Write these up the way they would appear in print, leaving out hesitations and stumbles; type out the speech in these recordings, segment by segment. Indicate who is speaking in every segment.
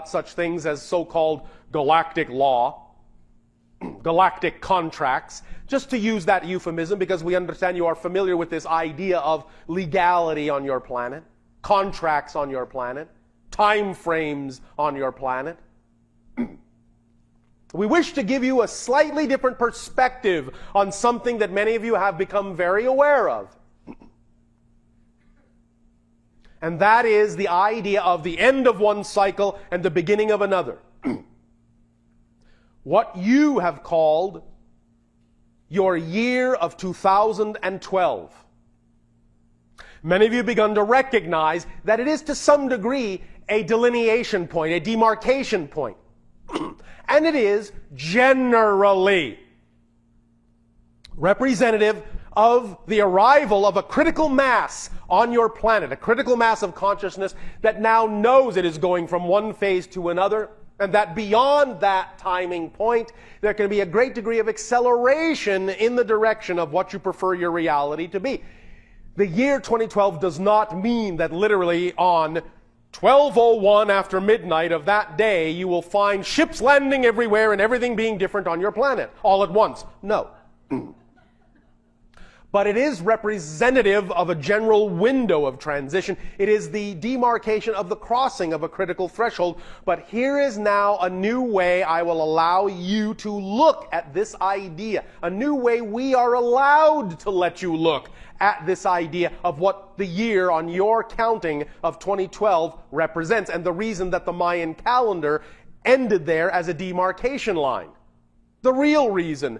Speaker 1: such things as so-called Galactic Law, galactic contracts, just to use that euphemism because we understand you are familiar with this idea of legality on your planet, contracts on your planet, time frames on your planet. We wish to give you a slightly different perspective on something that many of you have become very aware of. And that is the idea of the end of one cycle and the beginning of another. What you have called your year of 2012. Many of you have begun to recognize that it is to some degree a delineation point, a demarcation point. And it is generally representative of the arrival of a critical mass on your planet, a critical mass of consciousness that now knows it is going from one phase to another, and that beyond that timing point, there can be a great degree of acceleration in the direction of what you prefer your reality to be. The year 2012 does not mean that literally on 12:01 after midnight of that day, you will find ships landing everywhere and everything being different on your planet all at once. No. But it is representative of a general window of transition. It is the demarcation of the crossing of a critical threshold. But here is now a new way I will allow you to look at this idea. A new way we are allowed to let you look at this idea of what the year on your counting of 2012 represents, and the reason that the Mayan calendar ended there as a demarcation line. The real reason,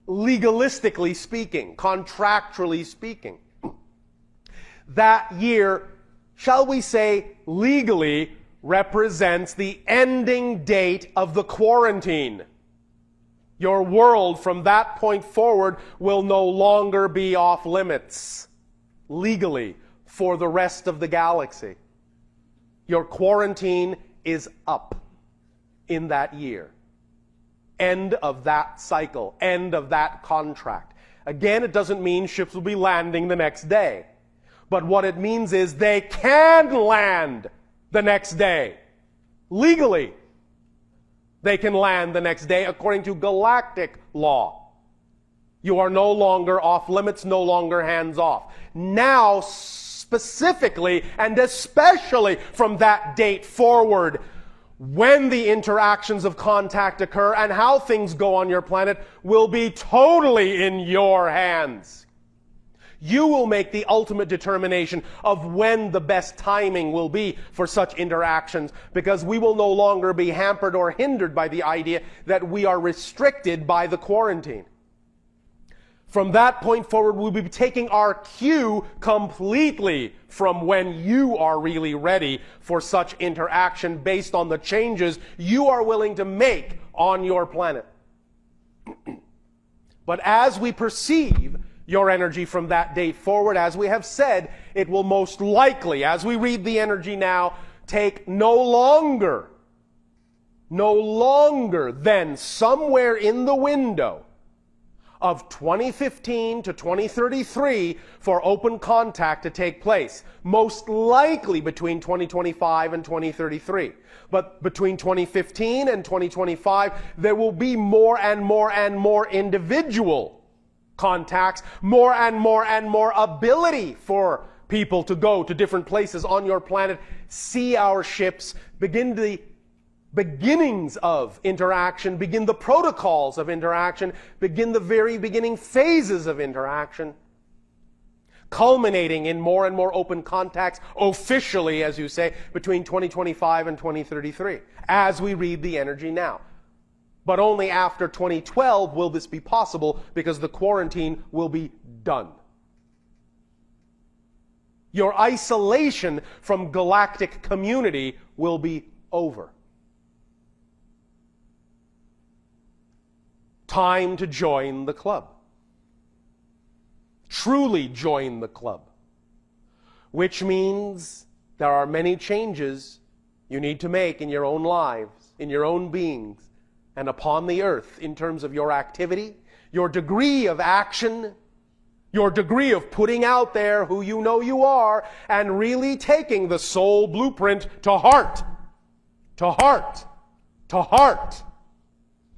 Speaker 1: legalistically speaking, contractually speaking, that year, shall we say, legally represents the ending date of the quarantine. Your world from that point forward will no longer be off limits legally for the rest of the galaxy. Your quarantine is up in that year. End of that cycle, end of that contract. Again, it doesn't mean ships will be landing the next day. But what it means is they can land the next day. Legally, they can land the next day according to Galactic Law. You are no longer off limits, no longer hands off. Now, specifically and especially from that date forward, when the interactions of contact occur and how things go on your planet will be totally in your hands. You will make the ultimate determination of when the best timing will be for such interactions, because we will no longer be hampered or hindered by the idea that we are restricted by the quarantine. From that point forward, we'll be taking our cue completely from when you are really ready for such interaction based on the changes you are willing to make on your planet. But as we perceive your energy from that date forward, as we have said, it will most likely, as we read the energy now, take no longer than somewhere in the window of 2015 to 2033 for open contact to take place. Most likely between 2025 and 2033. But between 2015 and 2025, there will be more and more and more individual contacts, more and more ability for people to go to different places on your planet, see our ships, begin the beginnings of interaction, begin the protocols of interaction, begin the very beginning phases of interaction, culminating in more and more open contacts officially, as you say, between 2025 and 2033, as we read the energy now. But only after 2012 will this be possible, because the quarantine will be done. Your isolation from galactic community will be over. Time to join the club. Truly join the club. Which means there are many changes you need to make in your own lives, in your own beings, and upon the earth in terms of your activity, your degree of action, your degree of putting out there who you know you are, and really taking the soul blueprint to heart. to heart, to heart,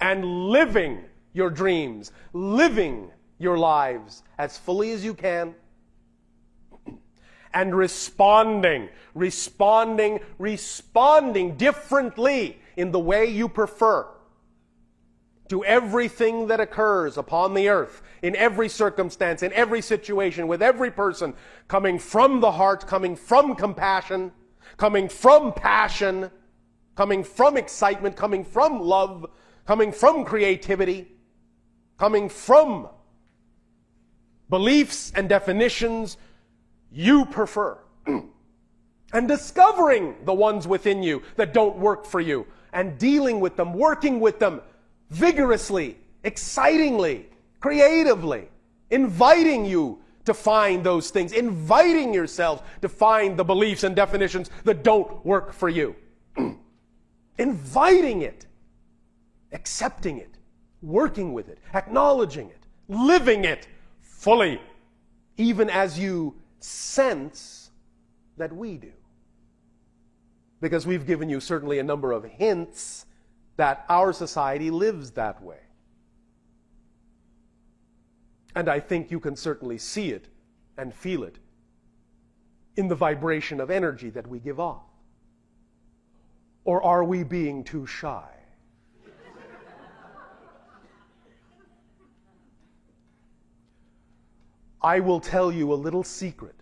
Speaker 1: and living your dreams, living your lives as fully as you can, and responding differently in the way you prefer to everything that occurs upon the earth, in every circumstance, in every situation, with every person, coming from the heart, coming from compassion, coming from passion, coming from excitement, coming from love, coming from creativity, coming from beliefs and definitions you prefer. And discovering the ones within you that don't work for you, and dealing with them, working with them vigorously, excitingly, creatively, inviting you to find those things, inviting yourself to find the beliefs and definitions that don't work for you. Inviting it, accepting it, working with it, acknowledging it, living it fully, even as you sense that we do. Because we've given you certainly a number of hints that our society lives that way. And I think you can certainly see it and feel it in the vibration of energy that we give off. Or are we being too shy? I will tell you a little secret.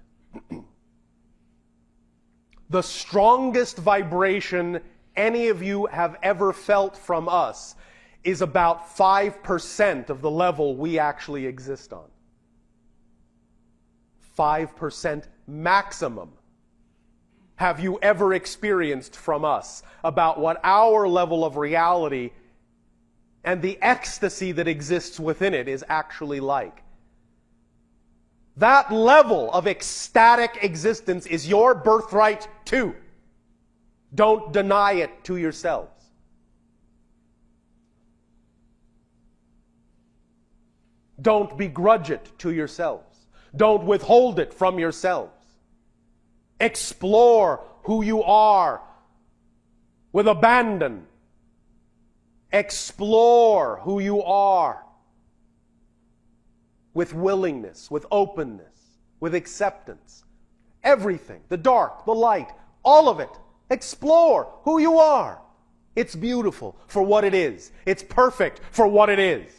Speaker 1: The strongest vibration any of you have ever felt from us is about 5% of the level we actually exist on. 5% maximum have you ever experienced from us about what our level of reality and the ecstasy that exists within it is actually like. That level of ecstatic existence is your birthright too. Don't deny it to yourselves. Don't begrudge it to yourselves. Don't withhold it from yourselves. Explore who you are with abandon. Explore who you are with willingness, with openness, with acceptance. Everything, the dark, the light, all of it. Explore who you are. It's beautiful for what it is. It's perfect for what it is.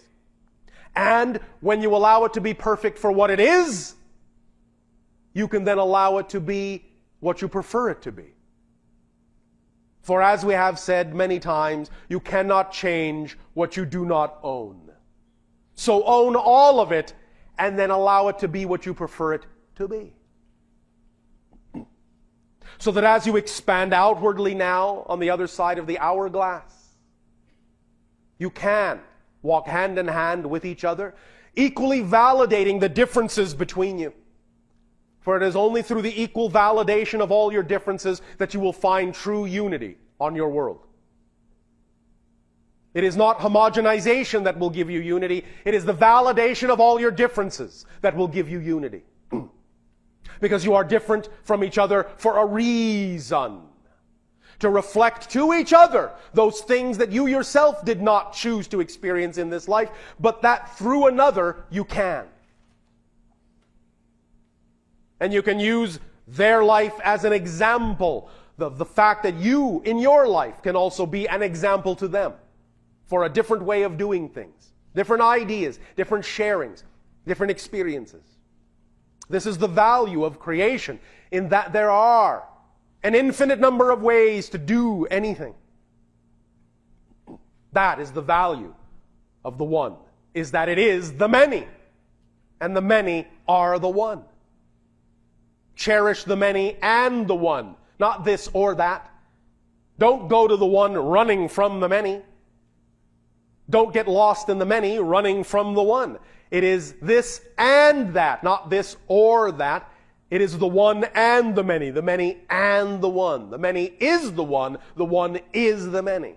Speaker 1: And when you allow it to be perfect for what it is, you can then allow it to be what you prefer it to be. For as we have said many times, you cannot change what you do not own. So own all of it and then allow it to be what you prefer it to be. So that as you expand outwardly now on the other side of the hourglass, you can walk hand in hand with each other, equally validating the differences between you. For it is only through the equal validation of all your differences that you will find true unity on your world. It is not homogenization that will give you unity. It is the validation of all your differences that will give you unity. Because you are different from each other for a reason. To reflect to each other those things that you yourself did not choose to experience in this life, but that through another you can. And you can use their life as an example. The fact that you, in your life, can also be an example to them for a different way of doing things, different ideas, different sharings, different experiences. This is the value of creation, in that there are an infinite number of ways to do anything. That is the value of the one, is that it is the many, and the many are the one. Cherish the many and the one, not this or that. Don't go to the one running from the many. Don't get lost in the many running from the one. It is this and that, not this or that. It is the one and the many and the one. The many is the one is the many.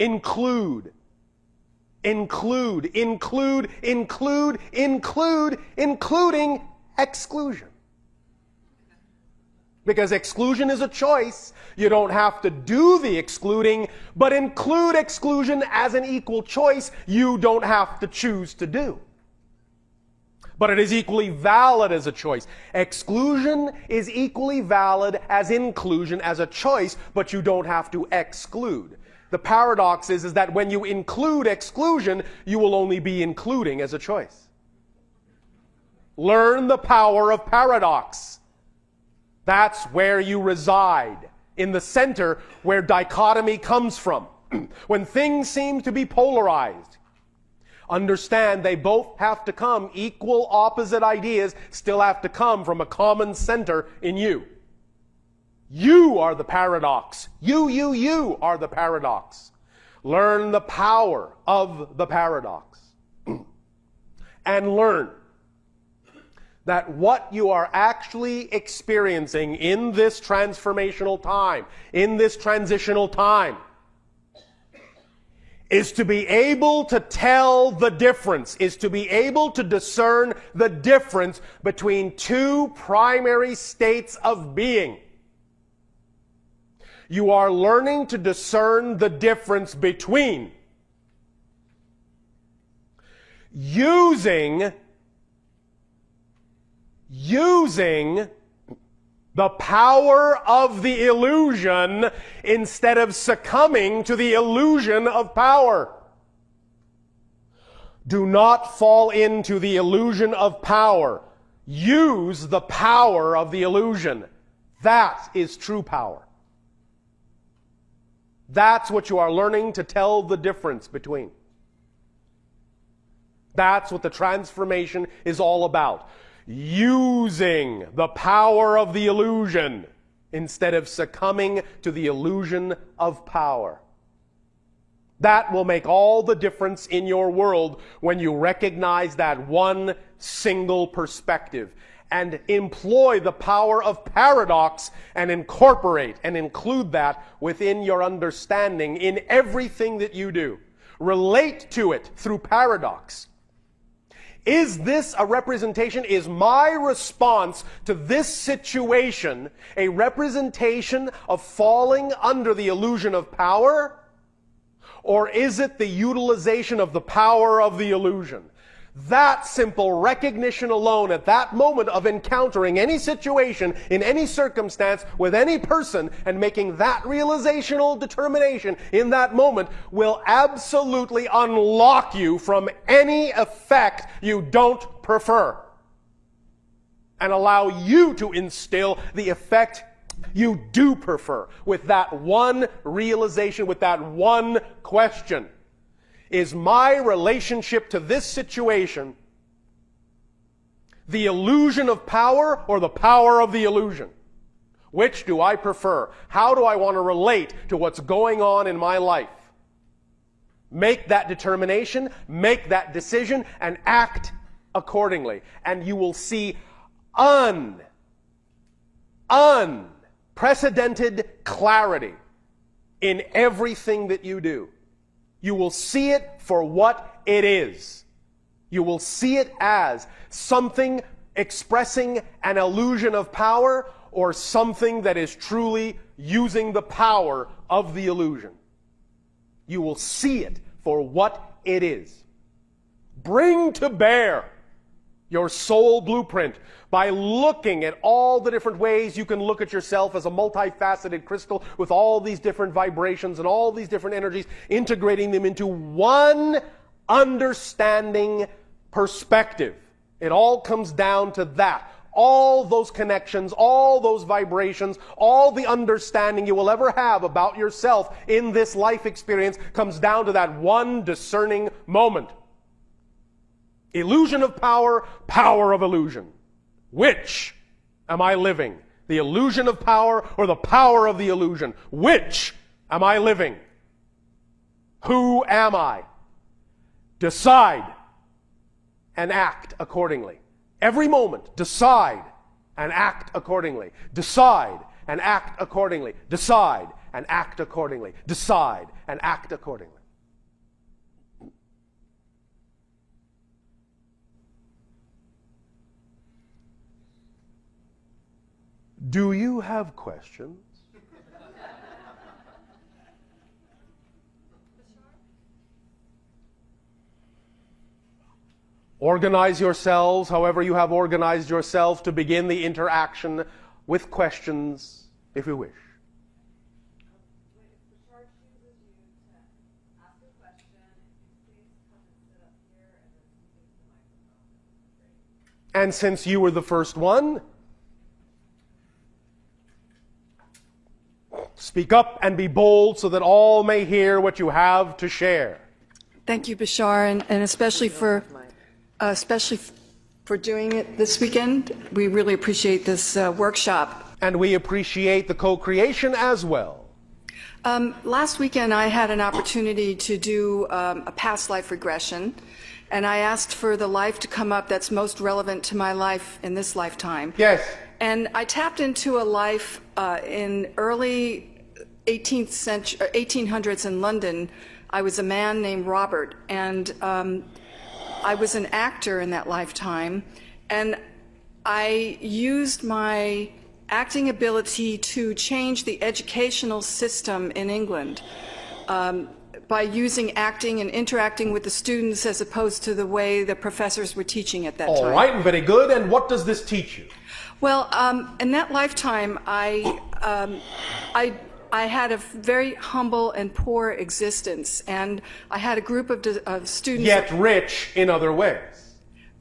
Speaker 1: Include, including exclusion. Because exclusion is a choice. You don't have to do the excluding, but include exclusion as an equal choice you don't have to choose to do. But it is equally valid as a choice. Exclusion is equally valid as inclusion as a choice, but you don't have to exclude. The paradox is that when you include exclusion, you will only be including as a choice. Learn the power of paradox. That's where you reside, in the center where dichotomy comes from. When things seem to be polarized, understand they both have to come, equal opposite ideas still have to come from a common center in you. You are the paradox. You are the paradox. Learn the power of the paradox. And learn that what you are actually experiencing in this transformational time, in this transitional time, is to be able to tell the difference, is to be able to discern the difference between two primary states of being. You are learning to discern the difference between using the power of the illusion instead of succumbing to the illusion of power. Do not fall into the illusion of power. Use the power of the illusion. That is true power. That's what you are learning to tell the difference between. That's what the transformation is all about. Using the power of the illusion instead of succumbing to the illusion of power. That will make all the difference in your world when you recognize that one single perspective and employ the power of paradox and incorporate and include that within your understanding in everything that you do. Relate to it through paradox. Is this a representation? Is my response to this situation a representation of falling under the illusion of power? Or is it the utilization of the power of the illusion? That simple recognition alone at that moment of encountering any situation in any circumstance with any person and making that realizational determination in that moment will absolutely unlock you from any effect you don't prefer and allow you to instill the effect you do prefer with that one realization, with that one question. Is my relationship to this situation the illusion of power or the power of the illusion? Which do I prefer? How do I want to relate to what's going on in my life? Make that determination, make that decision, and act accordingly. And you will see unprecedented clarity in everything that you do. You will see it for what it is. You will see it as something expressing an illusion of power or something that is truly using the power of the illusion. You will see it for what it is. Bring to bear your soul blueprint by looking at all the different ways you can look at yourself as a multifaceted crystal with all these different vibrations and all these different energies, integrating them into one understanding perspective. It all comes down to that. All those connections, all those vibrations, all the understanding you will ever have about yourself in this life experience comes down to that one discerning moment. Illusion of power, power of illusion. Which am I living? The illusion of power or the power of the illusion? Which am I living? Who am I? Decide and act accordingly. Every moment, decide and act accordingly. Decide and act accordingly. Decide and act accordingly. Decide and act accordingly. Do you have questions? Organize yourselves, however you have organized yourself, to begin the interaction with questions, if you wish.
Speaker 2: Bashar chooses you to ask a question, please come and sit up here and then speak to the microphone. Great.
Speaker 1: And since you were the first one, speak up and be bold so that all may hear what you have to share.
Speaker 3: Thank you, Bashar, and especially for doing it this weekend. We really appreciate this workshop.
Speaker 1: And we appreciate the co-creation as well.
Speaker 3: Last weekend, I had an opportunity to do a past life regression, and I asked for the life to come up that's most relevant to my life in this lifetime.
Speaker 1: Yes.
Speaker 3: And I tapped into a life in early 1800s in London. I was a man named Robert, and I was an actor in that lifetime, and I used my acting ability to change the educational system in England by using acting and interacting with the students as opposed to the way the professors were teaching at that time.
Speaker 1: All right, very good. And what does this teach you?
Speaker 3: Well, in that lifetime, I had a very humble and poor existence, and I had a group of students.
Speaker 1: Yet rich in other ways.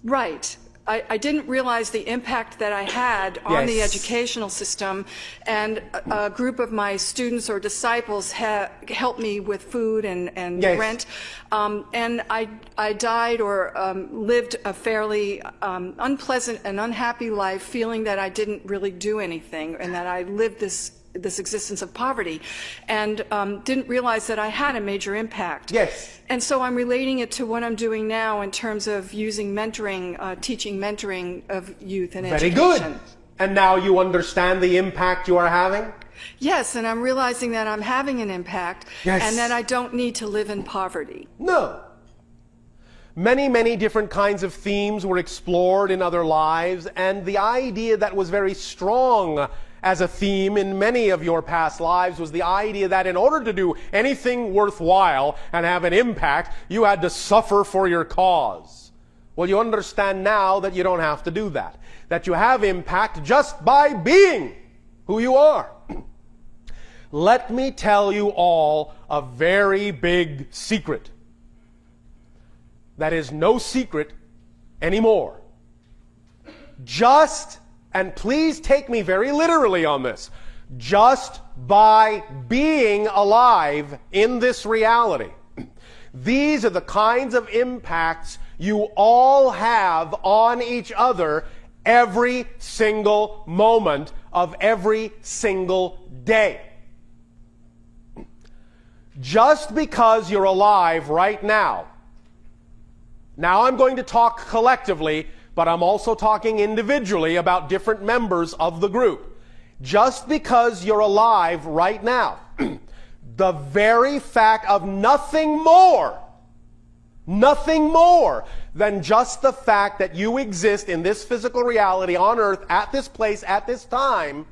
Speaker 3: Right. I didn't realize the impact that I had on the
Speaker 1: Yes.
Speaker 3: educational system, and a group of my students or disciples helped me with food and
Speaker 1: Yes.
Speaker 3: rent, and I died or lived a fairly unpleasant and unhappy life, feeling that I didn't really do anything and that I lived this existence of poverty, and didn't realize that I had a major impact.
Speaker 1: Yes.
Speaker 3: And so I'm relating it to what I'm doing now in terms of using mentoring, teaching mentoring of youth and
Speaker 1: Very
Speaker 3: education.
Speaker 1: good. And now you understand the impact you are having?
Speaker 3: Yes, and I'm realizing that I'm having an impact,
Speaker 1: Yes.
Speaker 3: and that I don't need to live in poverty.
Speaker 1: No. Many, many different kinds of themes were explored in other lives, and the idea that was very strong as a theme in many of your past lives was the idea that in order to do anything worthwhile and have an impact, you had to suffer for your cause. Well, you understand now that you don't have to do that. That you have impact just by being who you are. Let me tell you all a very big secret. That is no secret anymore. And please take me very literally on this, just by being alive in this reality. These are the kinds of impacts you all have on each other every single moment of every single day. Just because you're alive right now. Now I'm going to talk collectively, but I'm also talking individually about different members of the group. Just because you're alive right now, the very fact of nothing more than just the fact that you exist in this physical reality on earth, at this place, at this time,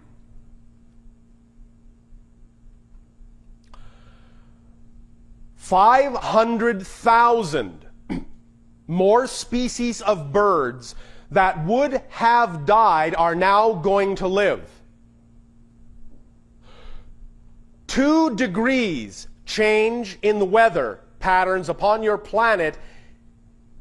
Speaker 1: $500,000 more species of birds that would have died are now going to live. 2 degrees change in the weather patterns upon your planet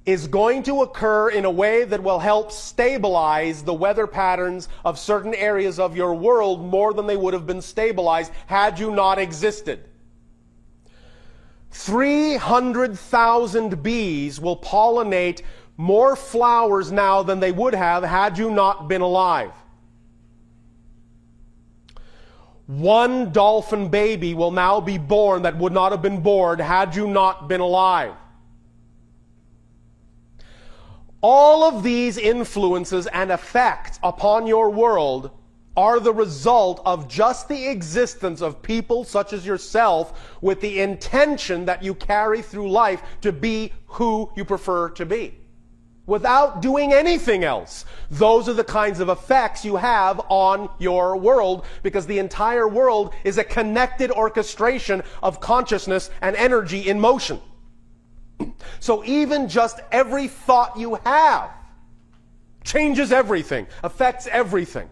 Speaker 1: is going to occur in a way that will help stabilize the weather patterns of certain areas of your world more than they would have been stabilized had you not existed. 300,000 bees will pollinate more flowers now than they would have had you not been alive. 1 dolphin baby will now be born that would not have been born had you not been alive. All of these influences and effects upon your world are the result of just the existence of people such as yourself with the intention that you carry through life to be who you prefer to be. without doing anything else. Those are the kinds of effects you have on your world, because the entire world is a connected orchestration of consciousness and energy in motion. So even just every thought you have changes everything, affects everything.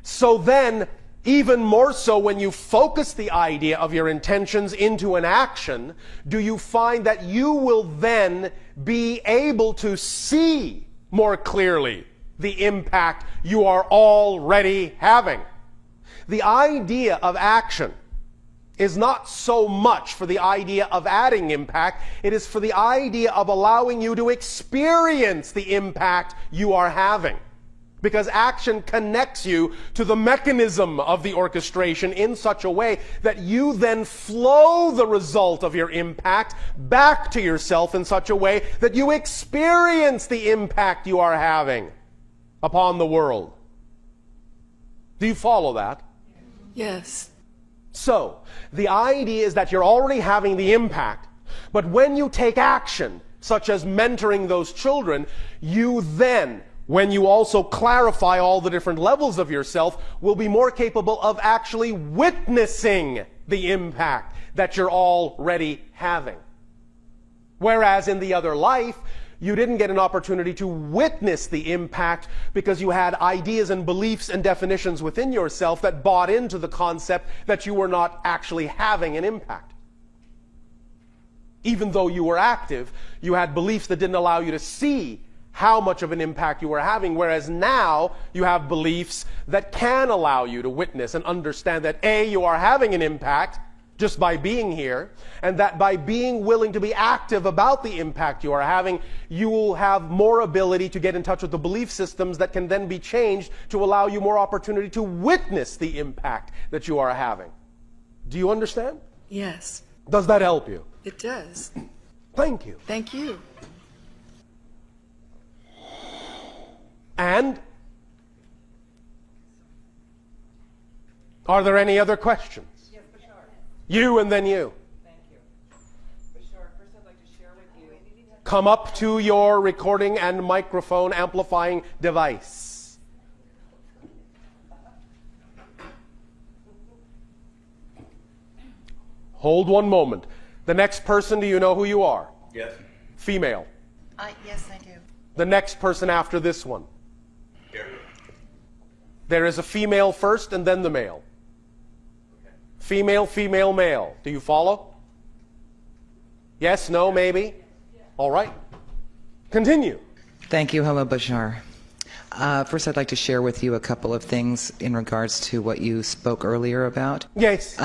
Speaker 1: So then, even more so when you focus the idea of your intentions into an action, do you find that you will then be able to see more clearly the impact you are already having. The idea of action is not so much for the idea of adding impact, it is for the idea of allowing you to experience the impact you are having. Because action connects you to the mechanism of the orchestration in such a way that you then flow the result of your impact back to yourself in such a way that you experience the impact you are having upon the world. Do you follow that?
Speaker 3: Yes.
Speaker 1: So, the idea is that you're already having the impact, but when you take action, such as mentoring those children, you then, when you also clarify all the different levels of yourself, will be more capable of actually witnessing the impact that you're already having. Whereas in the other life, you didn't get an opportunity to witness the impact because you had ideas and beliefs and definitions within yourself that bought into the concept that you were not actually having an impact. Even though you were active, you had beliefs that didn't allow you to see how much of an impact you were having, whereas now you have beliefs that can allow you to witness and understand that A, you are having an impact just by being here, and that by being willing to be active about the impact you are having, you will have more ability to get in touch with the belief systems that can then be changed to allow you more opportunity to witness the impact that you are having. Do you understand?
Speaker 3: Yes.
Speaker 1: Does that help you?
Speaker 3: It does.
Speaker 1: Thank you.
Speaker 3: Thank you.
Speaker 1: And are there any other questions?
Speaker 2: Yes, Bashar.
Speaker 1: You and then you.
Speaker 2: Thank you. Bashar, first I'd like to share with you.
Speaker 1: Come up to your recording and microphone amplifying device. Hold one moment. The next person, do you know who you are?
Speaker 4: Yes.
Speaker 1: Female.
Speaker 5: Yes, I do.
Speaker 1: The next person after this one.
Speaker 4: Here.
Speaker 1: There is a female first and then the male.
Speaker 4: Okay.
Speaker 1: Female, female, male. Do you follow? Yes, no, maybe? All right. Continue.
Speaker 5: Thank you. Hello, Bashar. First, I'd like to share with you a couple of things in regards to what you spoke earlier about.
Speaker 1: Yes.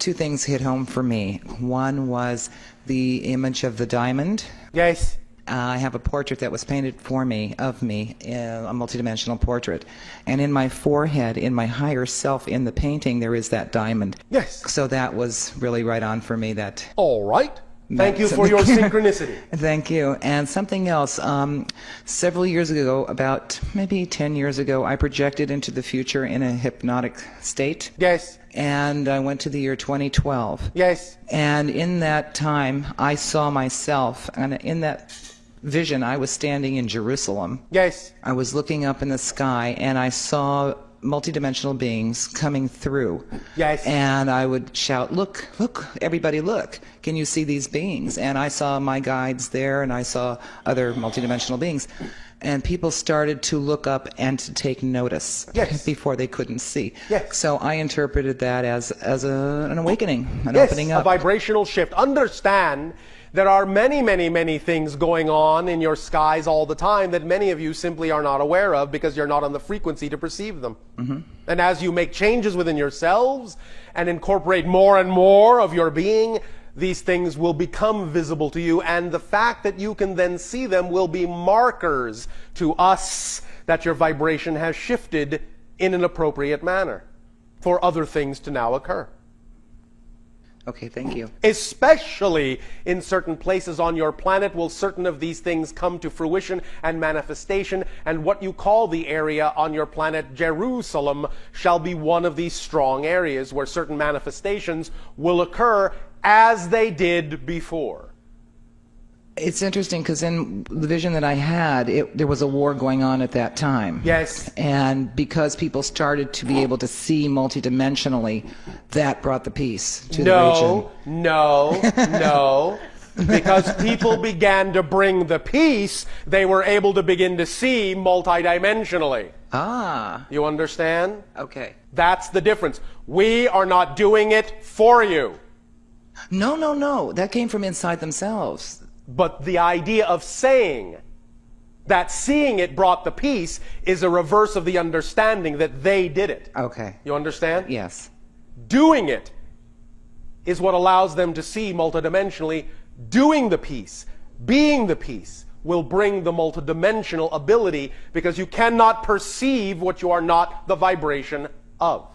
Speaker 5: Two things hit home for me. One was the image of the diamond.
Speaker 1: Yes.
Speaker 5: I have a portrait that was painted for me, of me, a multidimensional portrait. And in my forehead, in my higher self, in the painting, there is that diamond.
Speaker 1: Yes.
Speaker 5: So that was really right on for me. That.
Speaker 1: All right. Thank you for your synchronicity.
Speaker 5: Thank you. And something else. Several years ago, about maybe 10 years ago, I projected into the future in a hypnotic state.
Speaker 1: Yes.
Speaker 5: And I went to the year 2012.
Speaker 1: Yes.
Speaker 5: And in that time, I saw myself, and in that vision, I was standing in Jerusalem.
Speaker 1: Yes.
Speaker 5: I was looking up in the sky, and I saw multidimensional beings coming through.
Speaker 1: Yes.
Speaker 5: And I would shout, look, look, everybody look. Can you see these beings? And I saw my guides there, and I saw other multidimensional beings. And people started to look up and to take notice.
Speaker 1: Yes.
Speaker 5: Before they couldn't see.
Speaker 1: Yes.
Speaker 5: So I interpreted that as an awakening, an
Speaker 1: Yes,
Speaker 5: opening up.
Speaker 1: a vibrational shift. Understand there are many, many, many things going on in your skies all the time that many of you simply are not aware of because you're not on the frequency to perceive them. Mm-hmm. And as you make changes within yourselves and incorporate more and more of your being, these things will become visible to you, and the fact that you can then see them will be markers to us that your vibration has shifted in an appropriate manner for other things to now occur.
Speaker 5: Okay, thank you.
Speaker 1: Especially in certain places on your planet will certain of these things come to fruition and manifestation, and what you call the area on your planet, Jerusalem, shall be one of these strong areas where certain manifestations will occur as they did before.
Speaker 5: It's interesting because in the vision that I had, there was a war going on at that time.
Speaker 1: Yes.
Speaker 5: And because people started to be able to see multidimensionally, that brought the peace to the region.
Speaker 1: No. Because people began to bring the peace, they were able to begin to see multidimensionally.
Speaker 5: Ah,
Speaker 1: You understand?
Speaker 5: okay.
Speaker 1: That's the difference. We are not doing it for you.
Speaker 5: No. That came from inside themselves.
Speaker 1: But the idea of saying that seeing it brought the peace is a reverse of the understanding that they did it.
Speaker 5: Okay.
Speaker 1: You understand?
Speaker 5: Yes.
Speaker 1: Doing it is what allows them to see multidimensionally. Doing the peace, being the peace, will bring the multidimensional ability because you cannot perceive what you are not the vibration of.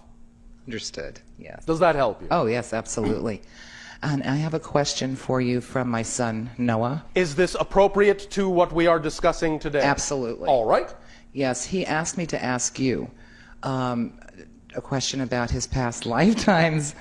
Speaker 5: Understood. Yes.
Speaker 1: Does that help you?
Speaker 5: Oh, yes, absolutely. And I have a question for you from my son, Noah.
Speaker 1: Is this appropriate to what we are discussing today?
Speaker 5: Absolutely.
Speaker 1: All right.
Speaker 5: Yes, he asked me to ask you a question about his past lifetimes.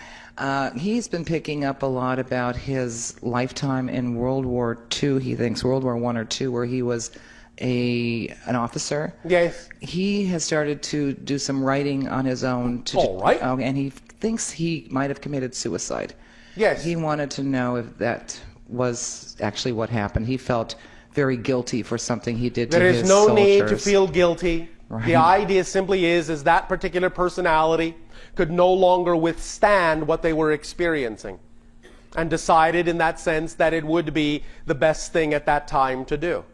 Speaker 5: He's been picking up a lot about his lifetime in World War II. He thinks World War I or II, where he was an officer.
Speaker 1: Yes.
Speaker 5: He has started to do some writing on his own.
Speaker 1: All right.
Speaker 5: And he thinks he might have committed suicide.
Speaker 1: Yes.
Speaker 5: He wanted to know if that was actually what happened. He felt very guilty for something he did to
Speaker 1: There
Speaker 5: his
Speaker 1: is no
Speaker 5: soldiers.
Speaker 1: need to feel guilty.
Speaker 5: Right.
Speaker 1: The idea simply is that particular personality could no longer withstand what they were experiencing and decided in that sense that it would be the best thing at that time to do.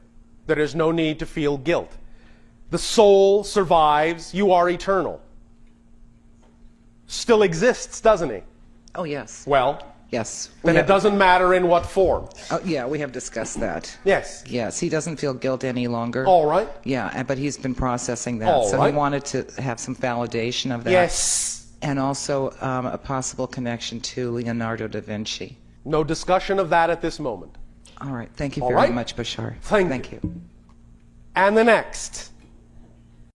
Speaker 1: There is no need to feel guilt. The soul survives. You are eternal. Still exists, doesn't he?
Speaker 5: Oh, yes.
Speaker 1: Well,
Speaker 5: Yes.
Speaker 1: then it doesn't matter in what form.
Speaker 5: Oh, yeah, we have discussed that.
Speaker 1: Yes.
Speaker 5: Yes, he doesn't feel guilt any longer.
Speaker 1: All right.
Speaker 5: Yeah, but he's been processing that.
Speaker 1: All
Speaker 5: so
Speaker 1: right.
Speaker 5: he wanted to have some validation of that.
Speaker 1: Yes.
Speaker 5: And also a possible connection to Leonardo da Vinci.
Speaker 1: No discussion of that at this moment.
Speaker 5: All right. Thank you
Speaker 1: All
Speaker 5: very
Speaker 1: right.
Speaker 5: much, Bashar.
Speaker 1: Thank
Speaker 5: you.
Speaker 1: And the next.